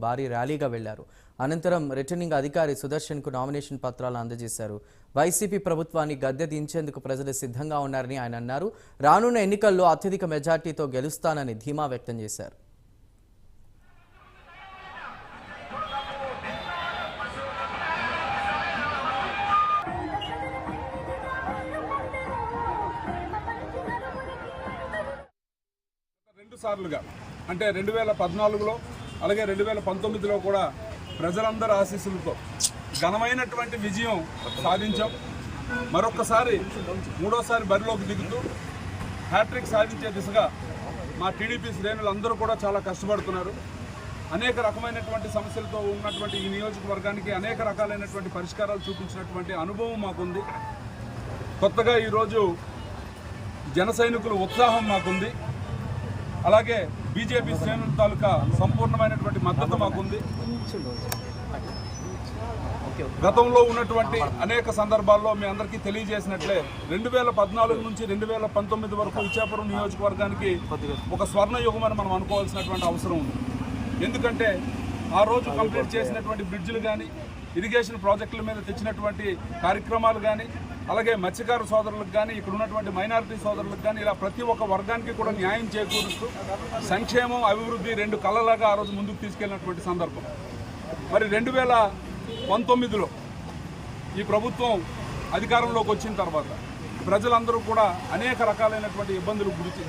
భారీ ర్యాలీగా వెళ్లారు. అనంతరం రిటర్నింగ్ అధికారి సుదర్శన్కు నామినేషన్ పత్రాలు అందజేశారు. వైసీపీ ప్రభుత్వాన్ని గద్దె దించేందుకు ప్రజలు సిద్ధంగా ఉన్నారని ఆయన అన్నారు. రానున్న ఎన్నికల్లో అత్యధిక మెజార్టీతో గెలుస్తానని ధీమా వ్యక్తం చేశారు. రెండు సార్లుగా అంటే 2014లో అలాగే 2019లో కూడా ప్రజలందరి ఆశీస్సులతో ఘనమైనటువంటి విజయం సాధించాం. మరొకసారి మూడోసారి బరిలోకి దిగుతూ హ్యాట్రిక్ సాధించే దిశగా మా టీడీపీ శ్రేణులందరూ కూడా చాలా కష్టపడుతున్నారు. అనేక రకమైనటువంటి సమస్యలతో ఉన్నటువంటి ఈ నియోజకవర్గానికి అనేక రకాలైనటువంటి పరిష్కారాలు చూపించినటువంటి అనుభవం మాకుంది. కొత్తగా ఈరోజు జన సైనికుల ఉత్సాహం మాకుంది. అలాగే బీజేపీ శ్రేణుల తాలూకా సంపూర్ణమైనటువంటి మద్దతు మాకుంది. గతంలో ఉన్నటువంటి అనేక సందర్భాల్లో మీ అందరికీ తెలియజేసినట్లే 2014 నుంచి 2019 వరకు ఇచ్చాపురం నియోజకవర్గానికి ఒక స్వర్ణయుగం అని మనం అనుకోవాల్సినటువంటి అవసరం ఉంది. ఎందుకంటే ఆ రోజు కంప్లీట్ చేసినటువంటి బ్రిడ్జిలు కానీ, ఇరిగేషన్ ప్రాజెక్టుల మీద తెచ్చినటువంటి కార్యక్రమాలు కానీ, అలాగే మత్స్యకార సోదరులకు కానీ, ఇక్కడ ఉన్నటువంటి మైనారిటీ సోదరులకు కానీ, ఇలా ప్రతి ఒక్క వర్గానికి కూడా న్యాయం చేకూరుస్తూ సంక్షేమం అభివృద్ధి రెండు కళ్ళలాగా ఆ రోజు ముందుకు తీసుకెళ్ళినటువంటి సందర్భం. మరి 2019లో ఈ ప్రభుత్వం అధికారంలోకి వచ్చిన తర్వాత ప్రజలందరూ కూడా అనేక రకాలైనటువంటి ఇబ్బందులు గురించి